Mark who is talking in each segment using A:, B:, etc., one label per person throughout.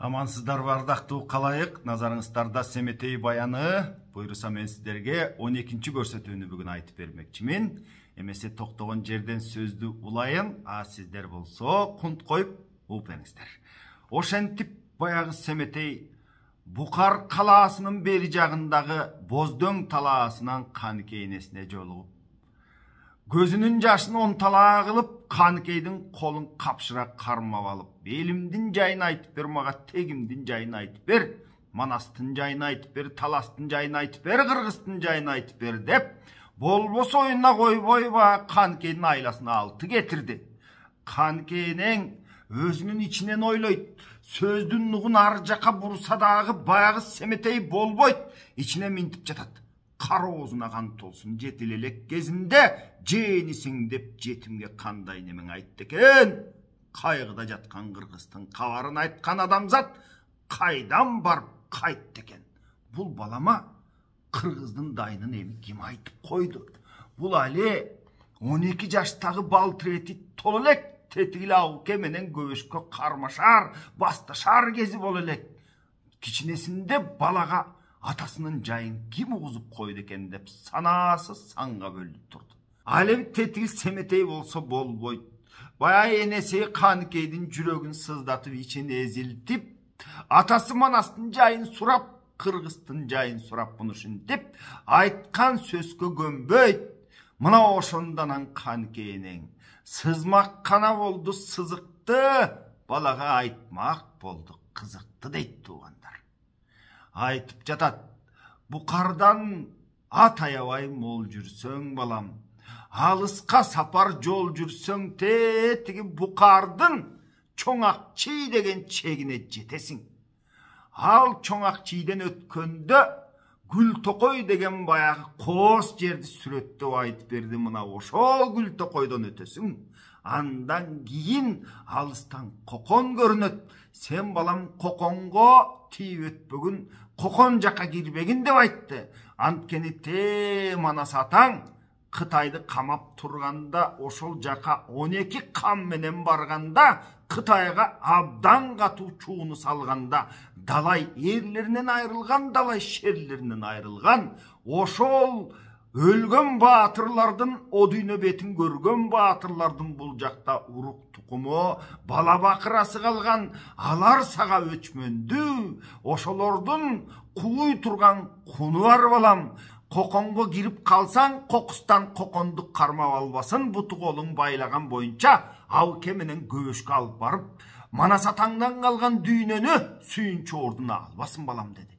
A: Амансыздар бардактуу калайык, назарыңыздарда Семетей баяны. Буйруса мен сиздерге 12-чи көрсөтүүнү бүгүн айтып бермекчимин. Эмесе токтогон жерден сөздү улайын, сиздер болсо кунт коюп упеңиздер. Ошентип баягы Семетей Букар калаасынын бери жагындагы Боздөң талаасынан Каныкей жолугуп, көзүнүн жашын онталаа кылып, Каныкейдин колун капшыра кармап алып, белимдин жайын айтып бер, мага тегимдин жайын айтып бер, Манастын жайын айтып бер, Таластын жайын айтып бер, Кыргыздын жайын айтып бер деп, болбосо оюна койбойба Каныкейдин айласына алты кетирди. Каныкейнең өзүнүн ичинен ойлойт, сөздүн нугун ар жака бурса дагы баягы Семетей болбойт, ичине минтип жатат. Кара оозуна кан толсун, жетил элек кезинде жээнисиң деп жетимге кандай немең айтты экен. Кайгыда жаткан Кыргыздын кабарын айткан адамзат кайдан барып кайтты экен. Бул балама Кыргыздын дайынын эми ким айтып койду? Бул али 12 жаштагы балтырети толо элек, тетигиле ауке менен көбөшкө кармашар, басташар кези боло элек. Кичинесинде балага атасынын жайын ким угузуп койду экен деп санаасы санга бөлүнүп турду. Ал эми тетиги Семетей болсо болбойт. Баягы энеси Каныкейдин жүрөгүн сыздатып, ичин эзилтип, атасы Манастын жайын сурап, Кыргыздын жайын сурап, муну ушинтип айткан сөзгө көнбөйт. Мына ошондон Каныкейнең сызмак кана болду сызыкты, балага айтмак болду кызыкты дейт туугандар. Айтып жатат: Букардан ат аябай мол жүрсөң балам, алыска сапар жол жүрсөң, тетиги Букардын Чоңакчий деген чегине жетесиң. Ал Чоңакчийден өткөндө Гүлтокой деген баягы коос жерди сүрөттөп айтып берди. Мына ошол Гүлтокойдон өтөсүң, андан кийин алыстан Кокон көрүнөт. Сен балам Коконго тийип өтпөгүн, Кокон жака кирбегин деп айтты. Анткени Манас атаң Кытайды камап турганда, ошол жака 12 кам менен барганда, Кытайга абдан катуу чууну салганда, далай эрлеринен айрылган, далай шерлеринен айрылган, ошол өлгөн баатырлардын, о дүйнө бетин көргөн баатырлардын бул жакта урук тукуму, бала бакырасы калган, алар сага өчмөндү, ошолордун кууй турган куну бар балам. Коконго кирип калсаң, кокустан Коконду кармап албасын, буту колуң байлаган боюнча ауке менен көбөшкө алып барып, Манас атаңдан калган дүйнөнү сүйүнчү ордуна албасын балам деди.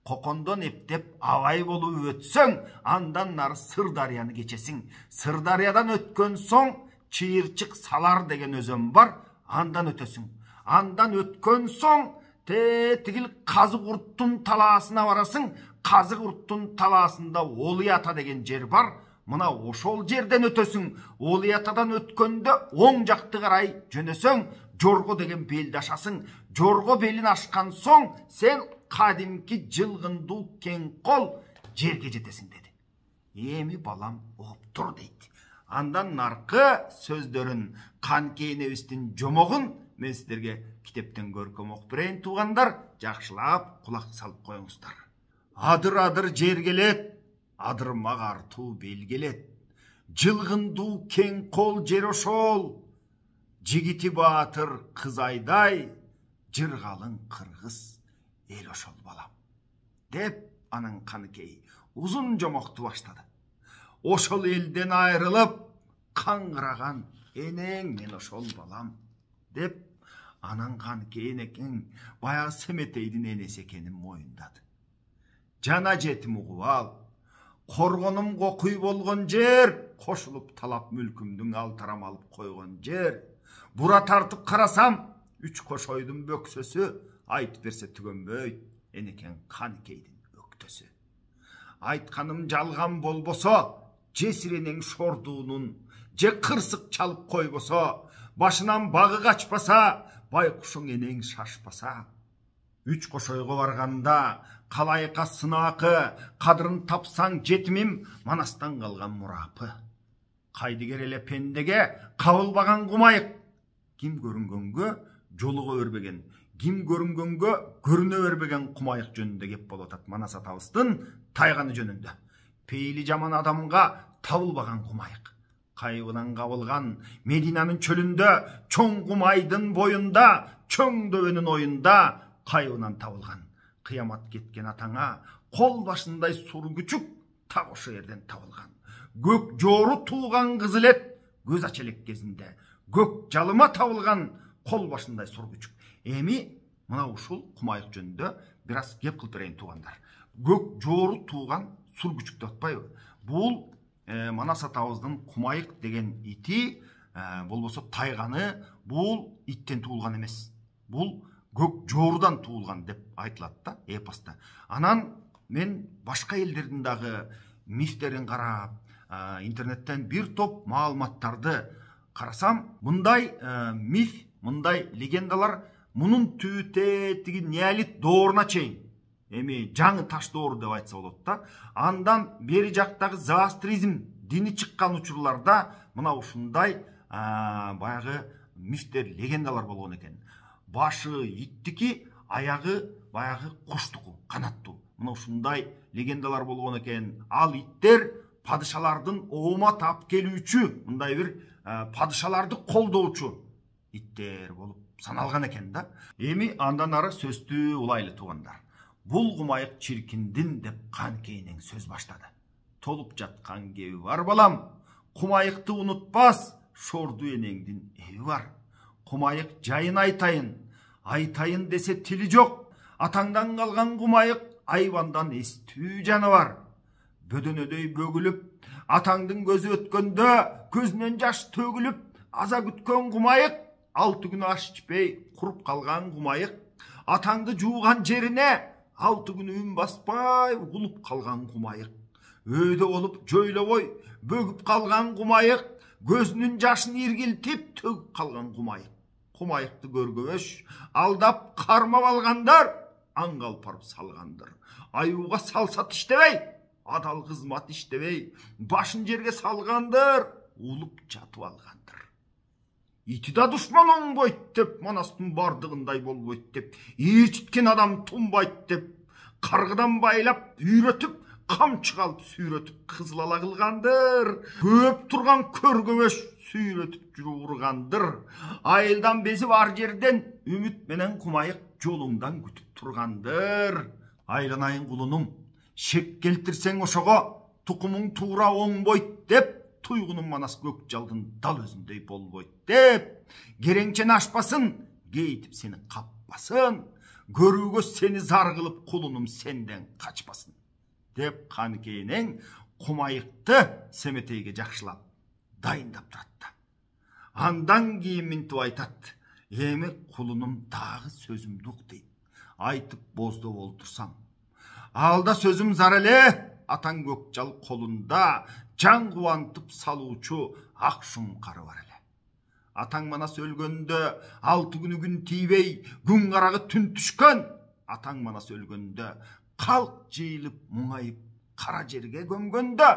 A: Кокондон эптеп абай болуп өтсөң, андан нары Сырдарыяны кечесиң. Сырдарыядан өткөн соң Чыйырчык Салар деген өзөн бар, андан өтөсүң. Андан өткөн соң тетигил Казыкурттун талаасына барасың. Казыкурттун талаасында Олуята деген жер бар. Мына ошол жерден өтөсүң. Олуятадан өткөндө оң жакты карай жөнөсөң, Жорго деген белди ашасың. Жорго белин ашкан соң сен кадимки жылгындуу кең кол жерге жетесиң деди. Эми балам оптур дейт. Андан наркы сөздөрүн, Каныкейнебиздин жомогун мен сиздерге китептен көркөм окуп берейин туугандар. Жакшылап кулак салып коюңуздар. Адыр-адыр жер келет, адырмак артуу бел келет. Жылгындуу кең кол жер ошол, жигити баатыр кыз айдай, жыргалың кыргыз эл ошол балам. Деп анан Каныкей узун жомокту баштады. Ошол элден айрылып, каңгыраган энең мен ошол балам. Деп анан Каныкейнең баягы Семетейдин энеси экенин моюндады. Жана жетим угуп ал, коргонум кокуй болгон жер, кошулуп талап мүлкүмдүн алтарам алып койгон жер. Бура тартып карасам, 3 кошойдун бөксөсү, айтып берсе түгөнбөйт, энекен Каныкейдин өктөсү. Айтканым жалган болбосо, жесиренең шордуунун, же кырсык чалып койбосо, башынан багы качпаса, байкушуң энең шашпаса. 3 кошойго барганда, калайыкка сынаакы, кадырын тапсаң жетимим, Манастан калган мурапы. Кайдыгер эле пендеге кабылбаган кумайык, ким көрүнгөнгө жолуга өрбеген, ким көрүнгөнгө көрүнө бербеген кумайык жөнүндө кеп болуп атат. Манас атабыздын тайганы жөнүндө. Пейили жаман адамга табылбаган кумайык. Кайыбынан кабылган Мединанын чөлүндө, чоң кумайдын боюнда, чоң дөбөнүн оюнда кайыбынан табылган. Кыямат кеткен атаңа кол башындай сур күчүк так ошо жерден табылган. Көк жоору туулган кызыл эт көз ачелек кезинде көк жалыма табылган кол башындай сур күчүк. Эми мына ушул кумайык жөнүндө бир аз кеп кылып берейин туугандар. Көк жоору туулган сур күчүк деп атпайбы? Бул Манас атабыздын кумайык деген ити, болбосо тайганы, бул иттен туулган эмес. Бул көк жоорудан туулган деп айтылат да эпоста. Анан мен башка элдердин дагы мифтерин карап, интернеттен бир топ маалыматтарды карасам, мындай миф, мындай легендалар мунун түбү тиги неолит дооруна чейин, эми жаңы таш доору деп айтса болот да, андан бери жактагы зороастризм дини чыккан учурларда мына ушундай баягы мифтер, легендалар болгон экен. Башы иттики, аягы баягы куштуку, канаттуу. Мына ушундай легендалар болгон экен. Ал иттер падышалардын оома тап келүүчү, мындай бир падышаларды колдоочу иттер болуп саналган экен да. Эми андан ары сөздү улайлы туугандар. Бул кумайык чиркиндин деп канкейинен сөз баштады. Толуп жаткан кеби бар балам, кумайыкты унутпас, шорду энеңдин эби бар. Кумайык жайын айтайын десе тили жок. Атаңдан калган кумайык айбандан эстүү жаныбар. Бөдөнөдөй бөгүлүп, атаңдын көзү өткөндө көзүнөн жаш төгүлүп, аза күткөн кумайык, 6 күн аш ичпей куруп калган кумайык, атаңды жууган жерине 6 күн үн баспай улуп калган кумайык, өйдө болуп жойлобой бөгүп калган кумайык, көзүнүн жашын иргилтип төгүп калган кумайык. Кумайыкты көргөбөш, алдап кармап алгандар, аңгал парып салгандыр. Аюуга салсат иштебей, адал кызмат иштебей, башын жерге салгандыр, улуп жатып алгандыр. Ити да душман оңбойт деп, Манастын бардыгындай болбойт деп, ичиткен адам тунбайт деп, каргыдан байлап үйрөтүп, камчы алып сүйрөтүп кызыл ала кылгандыр. Көп турган көргөбөш сүйрөтүп жүрүп ургандыр. Айылдан безип ар жерден үмүт менен кумайык жолуңдан күтүп тургандыр. Айланайын кулунум, шек келтирсең ошого, тукумуң туура оңбойт деп, туйгунун Манас көк жалдын дал өзүндөй болбойт деп, кереңчен ашпасын, кейтип сени каппасын, көрүүгө сени зар кылып кулунум сенден качпасын деп каныкейинен кумайыкты Семетейге жакшылап дайындап турат да. Андан кийин минтип айтат: эми кулунум дагы сөзүмдү ук дейт. Айтып боздо болтурсам, алда сөзүм зар эле, атаң көк жал колунда жан кубантып салуучу ак шумкары бар эле. Атаң Манас өлгөндө 6 күнү күн тийбей, күн карагы түн түшкөн. Атаң Манас өлгөндө калк жыйылып муңайып кара жерге көмгөндө,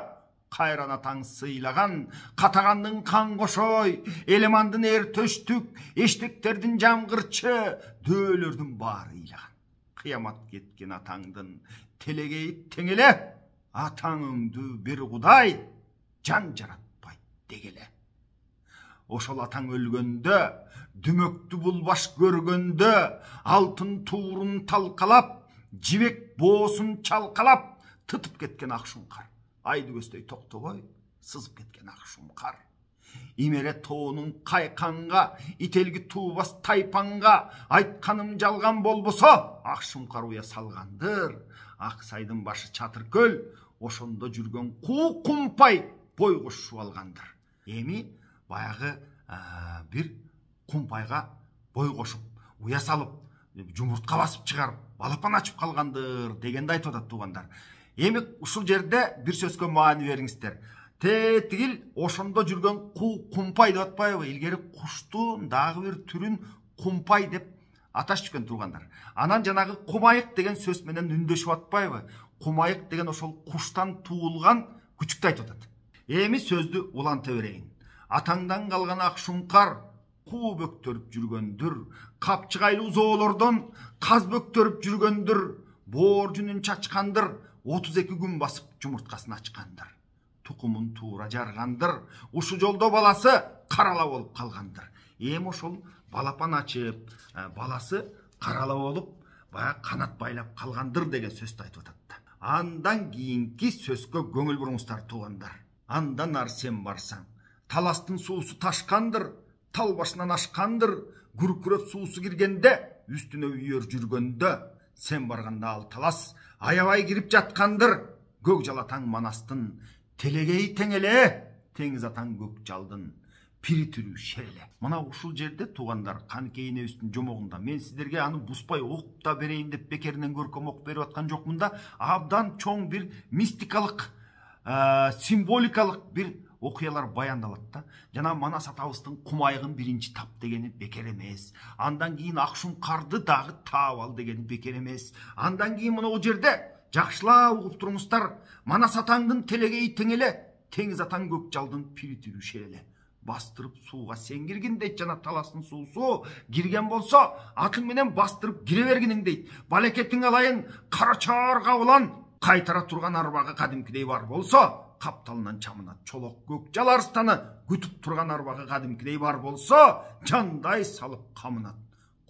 A: кайран атаң сыйлаган катагандын кан кошой, элемандын эр төштүк, эштектердин жамгырчы, дөөлөрдүн баары ыйлаган. Кыямат кеткен атаңдын телегейи тең эле, атаңыңды бир Кудай жан жаратпайт дегеле. Ошол атаң өлгөндө, дүмөктү булбаш көргөндө, алтын туурун талкалап, жибек боосун чалкалап, тытып кеткен ак шумкар. Айды көздөй токтобой, сызып кеткен ак шумкар. Имере тоонун кайканга, ителги туубас тайпанга, айтканым жалган болбосо, ак шумкар уя салгандыр. Ак сайдын башы чатыркөл, ошондо жүргөн куу кумпай бой кошуп алгандыр. Эми баягы бир кумпайга бой кошуп, уя салып, жумуртка басып чыгарып, балапан ачып калгандыр дегенди айтып атат туугандар. Эми ушул жерде бир сөзгө маани бериңиздер. Тетигил ошондо жүргөн куу кумпай деп атпайбы? Илгери куштун дагы бир түрүн кумпай деп аташып туугандар. Анан жанагы кумайык деген сөз менен үндөшүп атпайбы? Кумайык деген ошол куштан туулган күчүктү айтып атат. Эми сөздү уланта берейин. Атаңдан калган ак шумкар, куу бөктөрүп жүргөндүр, капчыгайлуу зоолордон каз бөктөрүп жүргөндүр, боор жүнүн чачкандыр, 32 күн басып жумурткасын ачкандыр. Тукумун туура жаргандыр, ушу жолдо баласы карала болуп калгандыр. Эми ошол балапан ачып, баласы карала болуп, баягы канат байлап калгандыр деген сөздү айтып атат. Андан кийинки сөзгө көңүл буруңуздар туугандар. Андан ар сен барсаң, таластын суусу ташкандыр, тал башынан ашкандыр, күркүрөп суусу киргенде, үстүнө үйөр жүргөндө, сен барганда ал талас аябай кирип жаткандыр. Көк жалатаң манастын, телегей теңеле, теңиз атаң көк жалдын, пири түрү шереле. Мына ушул жерде туугандар, Каныкей энебиздин жомогунда мен сиздерге аны буспай окуп да берейин деп бекеринен көркөм окуп берип аткан жокмун да, абдан чоң бир мистикалык, символикалык бир окуялар баяндалат да. Жана Манас атабыздын кумайгын биринчи тап дегени бекер эмес. Андан кийин Акшум карды дагы таап ал дегени бекер эмес. Андан кийин мына жерде жакшылап угуп туруңуздар. Манас атаңдын телегей теңеле, теңиз атаң көк жалдын пири түрү шереле. Бастырып сууга сен киргин дейт, жана таластын суусу кирген болсо, атың менен бастырып кире бергиниң дейт. Балекетиң алайын, карачар кабылан, кайтара турган арбага кадимкидей бар болсо, капталынан чамына чолок көк жал арстаны күтүп турган арбага кадимкидей бар болсо, жандай салып камынат.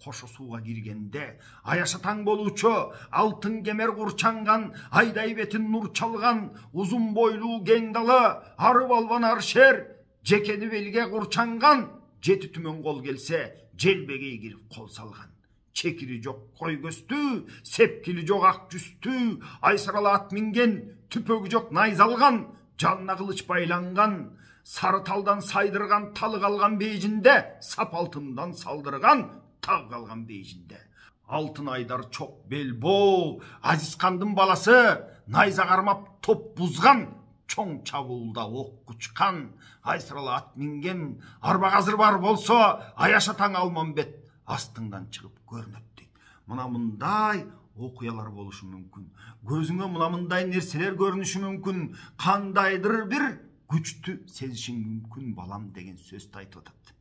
A: Кошо сууга киргенде, аяшатаң болуучу, алтын кемер курчанган, айдай бетин нур чалган, узун бойлуу кең далы, ары балбан ар шер, жекени белге курчанган, жети түмөн кол келсе, желбегей кирип кол салган. Чекири жок кой көстүү, сепкили жок ак жүстүү, айсаралы ат минген, түпөгү жок найзалган, жалына кылыч байланган, сары талдан сайдырган талы калган бейжинде, сап алтындан салдырган таг калган бейжинде. Алтын айдар чок белбоо, Азизкандын баласы, найза кармап топ бузган, чоң чабуулда ок кучкан, айсыралы ат минген, арба азыр бар болсо, аяшатаң Алмамбет астыңдан чыгып көрүнөт дейт. Мына мындай окуялар болушу мүмкүн. Көзүңө мына мындай нерселер көрүнүшү мүмкүн. Кандайдыр бир күчтү сезишиң мүмкүн балам деген сөздү айтып атат.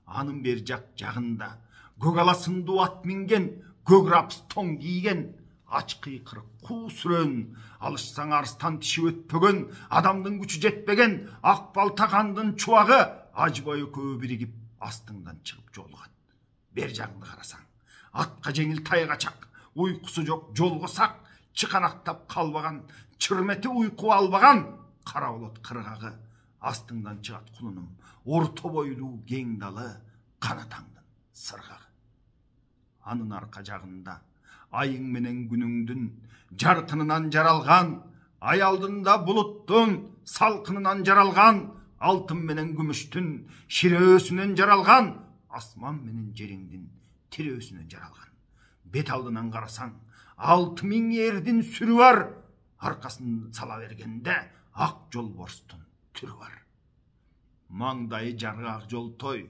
A: Анын бер жагында көк ала сындуу ат минген, көк рапс тоң кийген, ач кыйкырык куу сүрөн, алышсаң арстан тиши өтпөгөн, адамдын күчү жетпеген, ак балта кандын чубагы, ажбай экөө биригип астыңдан чыгып жолугат. Бер жагыңды карасаң, атка жеңил тайгачак, уйкусу жок жолго сак, чыканактап калбаган, чырмети уйку албаган, кара болот кыргагы, астыңдан чыгат кулунум, орто бойлуу кең далы, канатаңдын сыргагы. Анын арка жагында айың менен күнүңдүн жаркынынан жаралган, ай алдында булуттун салкынынан жаралган, алтын менен күмүштүн ширөөсүнөн жаралган, асман менен жериңдин тирөөсүнөн жаралган. Бет алдынан карасаң, 6000 эрдин сүрү бар, аркасын сала бергенде ак жолборстун түрү бар. Маңдайы жаргак жолтой,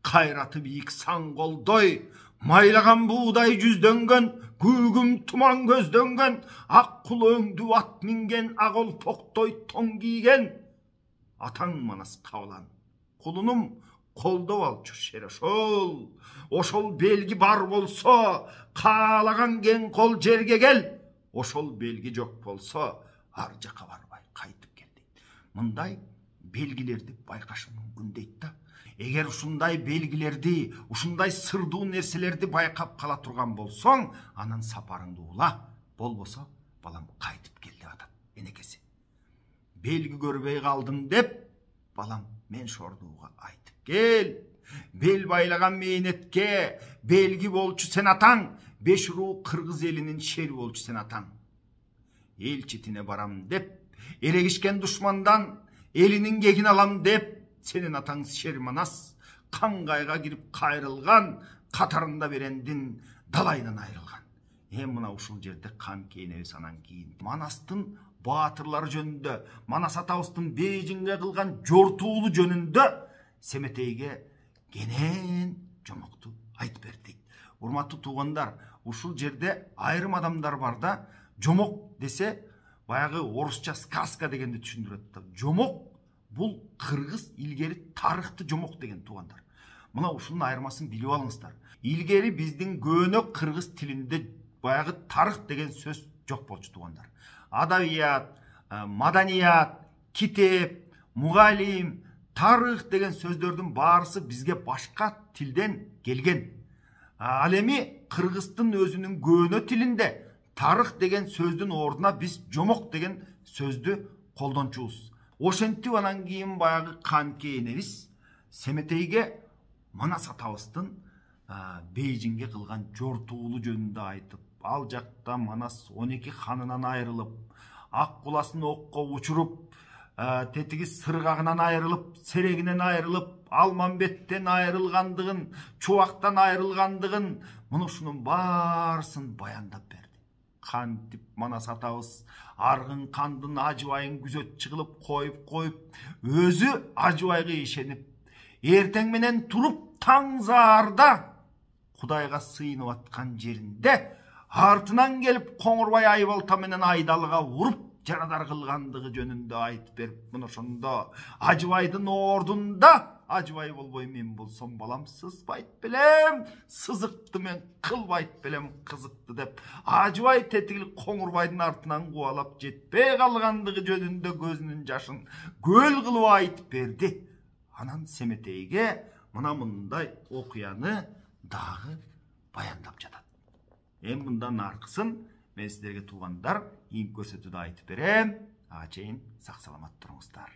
A: кайраты бийик сан колдой, майлаган буудай жүздөнгөн, күгүм туман көздөнгөн, ак кул өңдүү ат минген, ак олпоктой тоң кийген, атаң Манас кабылан, кулунум колдоп алчу шер ошол белги бар болсо, каалаган кең кол жерге кел, ошол белги жок болсо, ар жака барбай кайтып кел дейт. Мындай белгилерди байкаш мүмкүн дейт да. Эгер ушундай белгилерди, ушундай сырдуу нерселерди байкап кала турган болсоң, анан сапарыңды ула, болбосо балам кайтып кел деп атат энекеси. Белги көрбөй калдым деп, балам мен шордууга айтып кел. Бел байлаган мээнетке белги болчу сен атаң, беш руу кыргыз элинин шери болчу сен атаң. Эл четине барам деп, эрегишкен душмандан элинин кегин алам деп, сенин атаң шер Манас каңгайга кирип кайрылган, катарында берендин далайынан айрылган. Мына ушул жерде Каныкей энебиз анан кийин Манастын баатырлары жөнүндө, Манас атабыздын бейжинге кылган жортуулу жөнүндө Семетейге кенен жомокту айтып берди. Урматтуу туугандар, ушул жерде айрым адамдар бар да, жомок десе баягы орусча сказка дегенди түшүндүрөт да. Жомок бул кыргыз илгери тарыхты жомок деген туугандар. Мына ушунун айырмасын билип алыңыздар. Илгери биздин көөнөк кыргыз тилинде баягы тарых деген сөз жок болчу туугандар. Адабият, маданият, китеп, мугалим, тарых деген сөздөрдүн баарысы бизге башка тилден келген. Ал эми кыргыздын өзүнүн көөнө тилинде тарых деген сөздүн ордуна биз жомок деген сөздү колдончубуз. Ошентип анан кийин баягы канке энебиз Семетейге Манас атабыздын Бейжиңге кылган жортуулу жөнүндө айтып, ал жакта Манас 12 ханынан айрылып, ак куласын окко учуруп, тетиги сыргагынан айрылып, серегинен айрылып, Алмамбеттен айрылгандыгын, Чубактан айрылгандыгын, мына ушунун баарысын баяндап берди. Кантип Манас атабыз аргын кандын ажыбайын күзөтчү кылып коюп, өзү ажыбайга ишенип, эртең менен туруп таң заарда Кудайга сыйынып аткан жеринде артынан келип Коңурбай айбалта менен айдалыга уруп жарадар кылгандыгы жөнүндө айтып берип, мына ошондо ажыбайдын ордунда ажыбай болбой мен болсом балам сызбайт белем, сызыкты мен кылбайт белем кызыкты деп ажыбай тетигил Коңурбайдын артынан кубалап жетпей калгандыгы жөнүндө көзүнүн жашын көл кылып айтып берди. Анан Семетейге мына мындай окуяны дагы баяндап жатат. Эми мындан аркысын мен сиздерге туугандар ийин көрсөтүүдө айтып берем. Ага чейин сак саламат туруңуздар.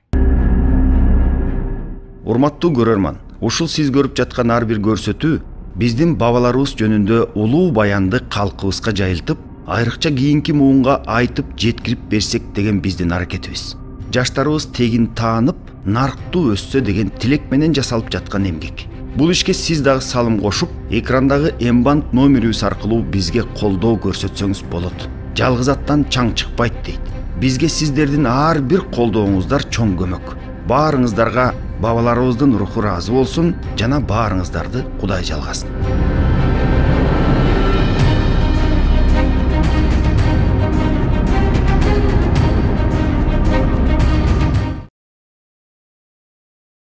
A: Урматтуу көрөрман, ушул сиз көрүп жаткан ар бир көрсөтүү биздин бабаларыбыз жөнүндө улуу баянды калкыбызга жайылтып, айрыкча кийинки муунга айтып жеткирип берсек деген биздин аракетибиз. Жаштарыбыз тегин таанып, нарктуу өссө деген тилек менен жасалып жаткан эмгек. Бул ишке сиз дагы салым кошуп, экрандагы М-банк номерибиз аркылуу бизге колдоо көрсөтсөңүз болот. Жалгыз аттан чаң чыкпайт дейт. Бизге сиздердин ар бир колдооңуздар чоң көмөк. Баарыңыздарга бабаларыбыздын руху ыраазы болсун жана баарыңыздарды Кудай жалгасын.